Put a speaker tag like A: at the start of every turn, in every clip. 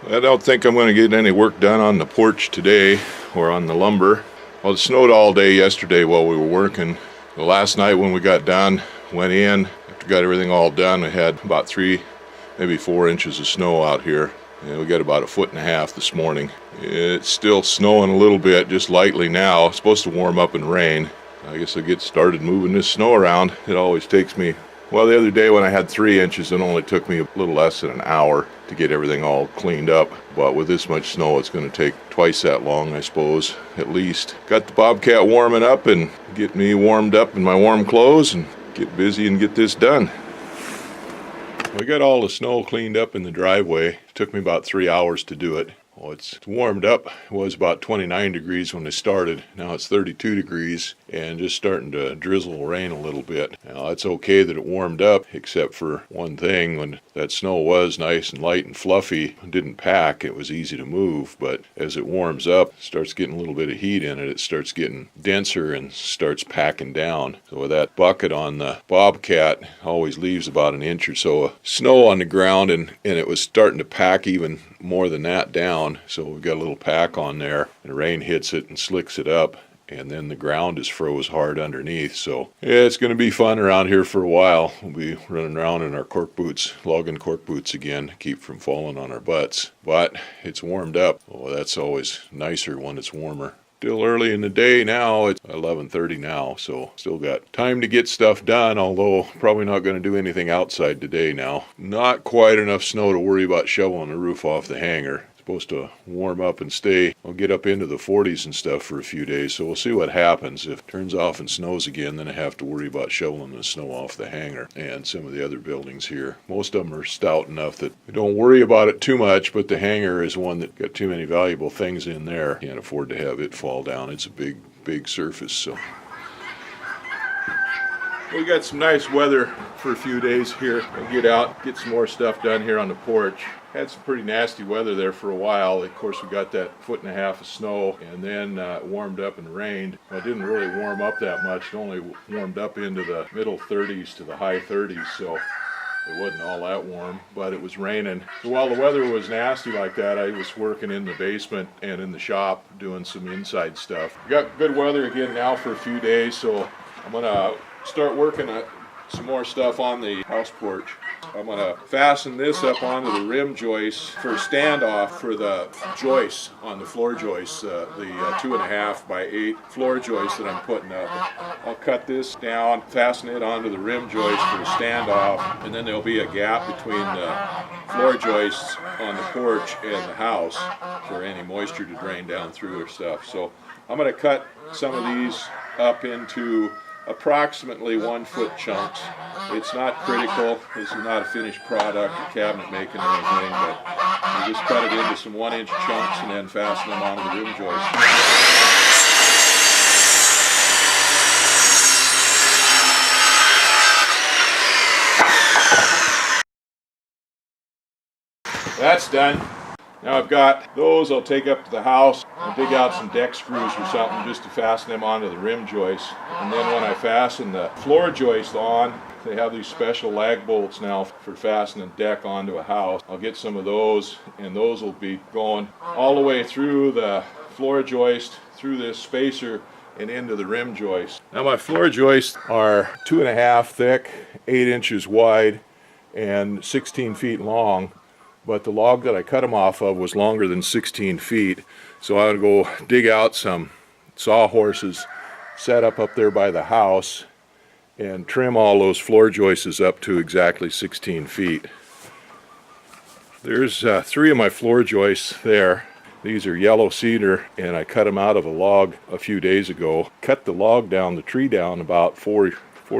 A: I don't think I'm going to get any work done on the porch today or on the lumber. Well, it snowed all day yesterday while we were working. The last night when we got done, went in, after got everything all done, we had about 3, maybe 4 inches of snow out here. And we got about 1.5 feet this morning. It's still snowing a little bit, just lightly now. It's supposed to warm up and rain. I guess I'll get started moving this snow around. It always takes me, well, the other day when I had 3 inches, it only took me a little less than an hour to get everything all cleaned up. But with this much snow, it's going to take twice that long, I suppose, at least. Got the Bobcat warming up and get me warmed up in my warm clothes and get busy and get this done. We got all the snow cleaned up in the driveway. It took me about 3 hours to do it. Well, it's warmed up. It was about 29 degrees when I started. Now it's 32 degrees and just starting to drizzle rain a little bit. Now it's okay that it warmed up, except for one thing. When that snow was nice and light and fluffy, it didn't pack, it was easy to move. But as it warms up, it starts getting a little bit of heat in it. It starts getting denser and starts packing down. So with that bucket on the Bobcat, always leaves about an inch or so of snow on the ground, and it was starting to pack even more than that down. So we've got a little pack on there, and the rain hits it and slicks it up, and then the ground is froze hard underneath. So yeah, it's going to be fun around here for a while. We'll be running around in our cork boots, logging cork boots again, to keep from falling on our butts. But it's warmed up. Oh, that's always nicer when it's warmer. Still early in the day now. It's 11:30 now, so still got time to get stuff done, although probably not going to do anything outside today now. Not quite enough snow to worry about shoveling the roof off the hangar. Supposed to warm up and stay. I'll get up into the 40s and stuff for a few days, so we'll see what happens. If it turns off and snows again, then I have to worry about shoveling the snow off the hangar and some of the other buildings here. Most of them are stout enough that we don't worry about it too much, but the hangar is one that got too many valuable things in there. Can't afford to have it fall down. It's a big surface, so. We got some nice weather for a few days here. We'll get out, get some more stuff done here on the porch. Had some pretty nasty weather there for a while. Of course, we got that 1.5 feet of snow, and then it warmed up and rained. Well, it didn't really warm up that much. It only warmed up into the middle 30s to the high 30s, so it wasn't all that warm, but it was raining. So while the weather was nasty like that, I was working in the basement and in the shop doing some inside stuff. We got good weather again now for a few days, so I'm gonna start working on some more stuff on the house porch. I'm going to fasten this up onto the rim joist for standoff for the joists on the floor joists, the 2.5 by 8 floor joist that I'm putting up. I'll cut this down, fasten it onto the rim joist for the standoff, and then there'll be a gap between the floor joists on the porch and the house for any moisture to drain down through or stuff. So I'm going to cut some of these up into approximately 1 foot chunks. It's not critical. This is not a finished product, a cabinet making or anything, but you just cut it into some 1-inch chunks and then fasten them onto the rim joist. That's done. Now I've got those I'll take up to the house. I'll dig out some deck screws or something just to fasten them onto the rim joist. And then when I fasten the floor joist on, they have these special lag bolts now for fastening deck onto a house. I'll get some of those, and those will be going all the way through the floor joist, through this spacer, and into the rim joist. Now my floor joists are 2.5 thick, 8 inches wide, and 16 feet long. But the log that I cut them off of was longer than 16 feet. So I'm going to go dig out some sawhorses, set up there by the house, and trim all those floor joists up to exactly 16 feet. There's 3 of my floor joists there. These are yellow cedar, and I cut them out of a log a few days ago. Cut the log down, the tree down about 4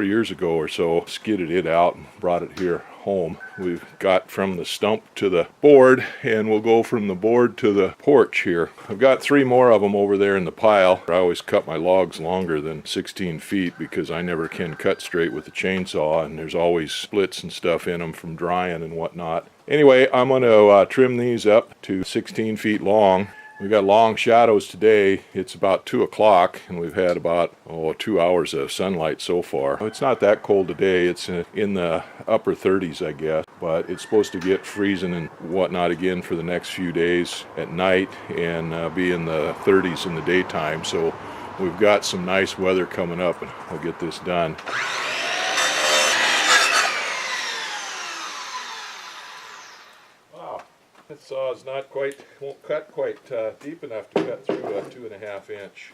A: years ago or so, skidded it out and brought it here home. We've got from the stump to the board, and we'll go from the board to the porch here. I've got 3 more of them over there in the pile. I always cut my logs longer than 16 feet because I never can cut straight with a chainsaw, and there's always splits and stuff in them from drying and whatnot. Anyway, I'm going to trim these up to 16 feet long. We got long shadows today. It's about 2 o'clock and we've had about 2 hours of sunlight so far. It's not that cold today. It's in the upper 30s, I guess, but it's supposed to get freezing and whatnot again for the next few days at night and be in the 30s in the daytime. So we've got some nice weather coming up and we'll get this done. That saw is won't cut quite deep enough to cut through a 2.5 inch.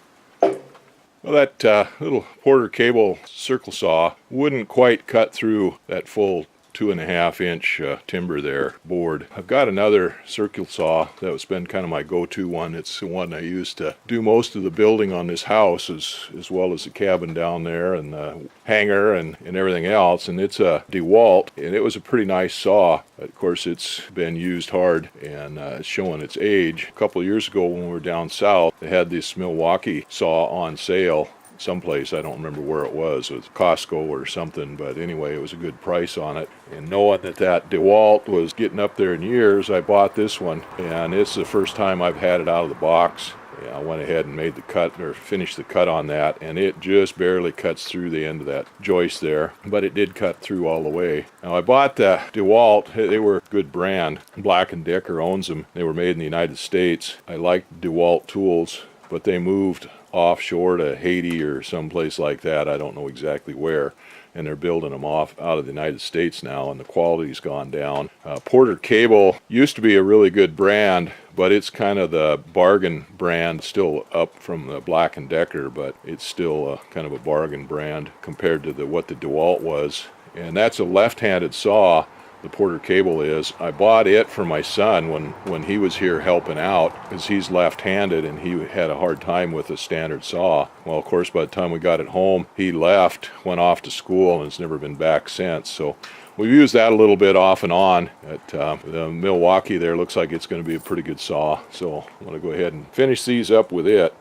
A: Well, that little Porter cable circle saw wouldn't quite cut through that full 2.5 inch timber there, board. I've got another circular saw that has been kind of my go-to one. It's the one I use to do most of the building on this house as well as the cabin down there and the hangar and everything else. And it's a DeWalt, and it was a pretty nice saw. Of course, it's been used hard and it's showing its age. A couple of years ago when we were down south, they had this Milwaukee saw on sale someplace. I don't remember where it was Costco or something, but anyway, it was a good price on it. And knowing that DeWalt was getting up there in years, I bought this one, and it's the first time I've had it out of the box. Yeah, I went ahead and made the cut, or finished the cut on that, and it just barely cuts through the end of that joist there, but it did cut through all the way. Now, I bought the DeWalt. They were a good brand. Black & Decker owns them. They were made in the United States. I liked DeWalt tools, but they moved offshore to Haiti or someplace like that. I don't know exactly where, and they're building them out of the United States now, and the quality's gone down. Porter Cable used to be a really good brand, but it's kind of the bargain brand, still up from the Black & Decker, but it's still kind of a bargain brand compared to what the DeWalt was. And that's a left-handed saw. The Porter Cable is. I bought it for my son when he was here helping out, because he's left-handed and he had a hard time with a standard saw. Well, of course, by the time we got it home, he left, went off to school, and has never been back since. So we've used that a little bit off and on. The Milwaukee there looks like it's going to be a pretty good saw. So I'm going to go ahead and finish these up with it.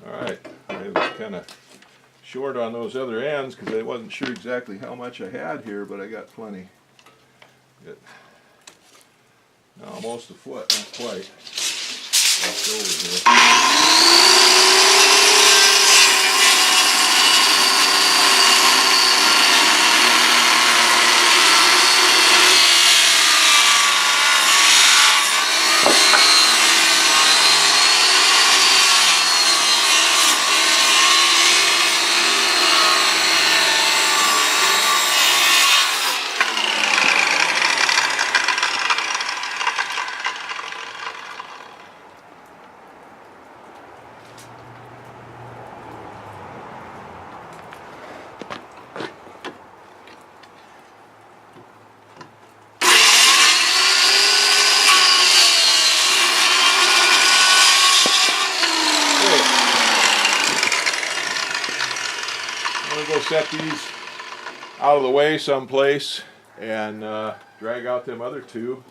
A: All right, I was kind of short on those other ends because I wasn't sure exactly how much I had here, but I got plenty. Almost a foot, not quite. Left over here. Go set these out of the way someplace and drag out them other two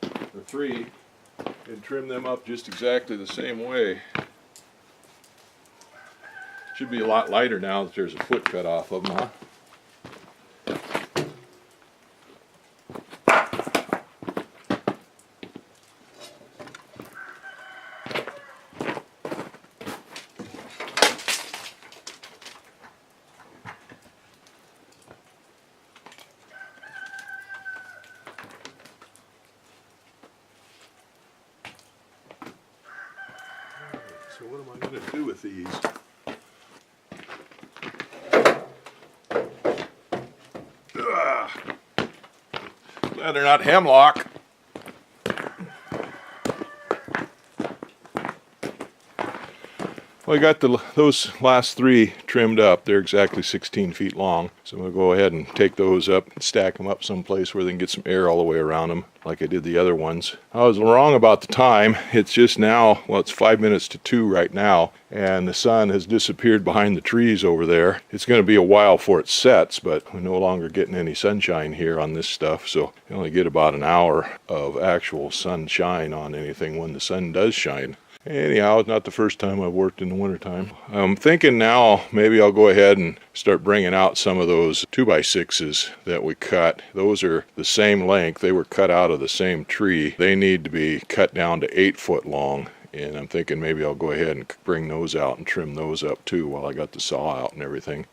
A: or three and trim them up just exactly the same way. Should be a lot lighter now that there's a foot cut off of them, huh? So what am I going to do with these? Glad they're not hemlock. Well, I got those last three trimmed up. They're exactly 16 feet long. So we'll go ahead and take those up and stack them up someplace where they can get some air all the way around them, like I did the other ones. I was wrong about the time. It's just now, well, it's 5 minutes to 2 right now, and the sun has disappeared behind the trees over there. It's going to be a while before it sets, but we're no longer getting any sunshine here on this stuff, so you only get about an hour of actual sunshine on anything when the sun does shine. Anyhow, it's not the first time I've worked in the wintertime. I'm thinking now maybe I'll go ahead and start bringing out some of those 2x6s that we cut. Those are the same length. They were cut out of the same tree. They need to be cut down to 8 foot long. And I'm thinking maybe I'll go ahead and bring those out and trim those up too while I got the saw out and everything.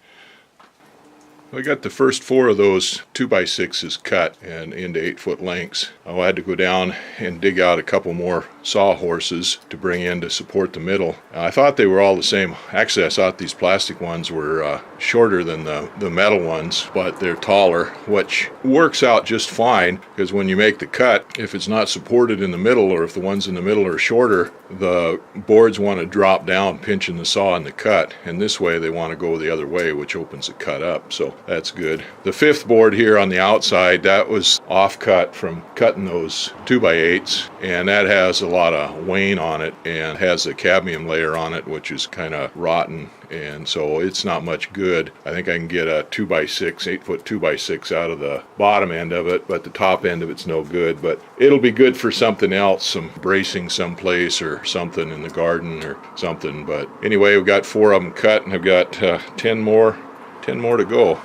A: I got the first 4 of those 2x6s cut and into 8 foot lengths. I had to go down and dig out a couple more sawhorses to bring in to support the middle. I thought they were all the same. Actually, I thought these plastic ones were shorter than the metal ones, but they're taller, which works out just fine because when you make the cut, if it's not supported in the middle or if the ones in the middle are shorter, the boards want to drop down, pinching the saw in the cut, and this way they want to go the other way, which opens the cut up. So that's good. The 5th board here on the outside, that was off-cut from cutting those 2x8s, and that has a lot of wane on it and has a cadmium layer on it, which is kind of rotten, and so it's not much good. I think I can get a 2x6, 8 foot 2x6 out of the bottom end of it, but the top end of it's no good. But it'll be good for something else, some bracing someplace or something in the garden or something. But anyway, we've got 4 of them cut, and I've got 10 more to go.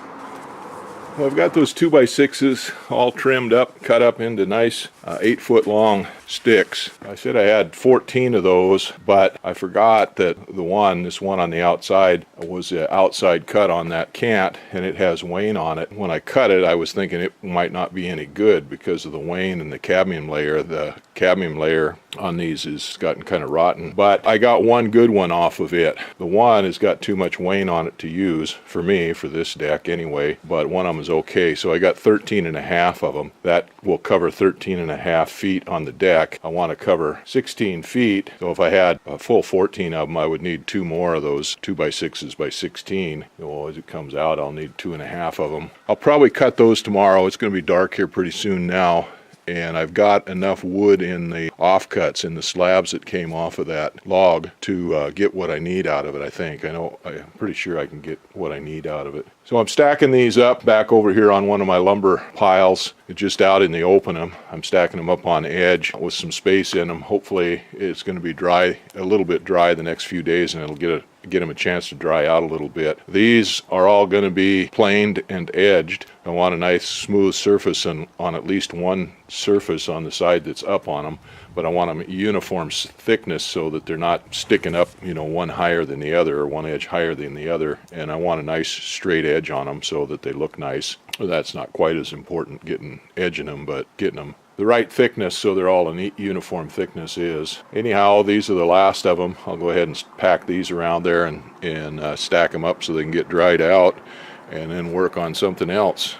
A: Well, I've got those 2x6s all trimmed up, cut up into nice 8 foot long sticks. I said I had 14 of those, but I forgot that this one on the outside was the outside cut on that cant, and it has wane on it. When I cut it, I was thinking it might not be any good because of the wane and the cadmium layer. The cadmium layer on these has gotten kind of rotten, but I got one good one off of it. The one has got too much wane on it to use for me, for this deck anyway, but one of them is okay. So I got 13 and a half of them. That will cover 13 and a half feet on the deck. I want to cover 16 feet, so if I had a full 14 of them, I would need 2 more of those 2x6s by 16. Well, as it comes out, I'll need 2.5 of them. I'll probably cut those tomorrow. It's going to be dark here pretty soon now, and I've got enough wood in the offcuts, in the slabs that came off of that log, to get what I need out of it, I think. I'm pretty sure I can get what I need out of it. So I'm stacking these up back over here on one of my lumber piles, just out in the open. I'm stacking them up on edge with some space in them. Hopefully it's going to be dry, a little bit dry the next few days, and it'll get them a chance to dry out a little bit. These are all going to be planed and edged. I want a nice smooth surface on at least one surface on the side that's up on them, but I want them uniform thickness so that they're not sticking up, one higher than the other or one edge higher than the other, and I want a nice straight edge on them so that they look nice. Well, that's not quite as important, edging them, but getting them the right thickness so they're all a uniform thickness is. Anyhow, these are the last of them. I'll go ahead and pack these around there and stack them up so they can get dried out, and then work on something else.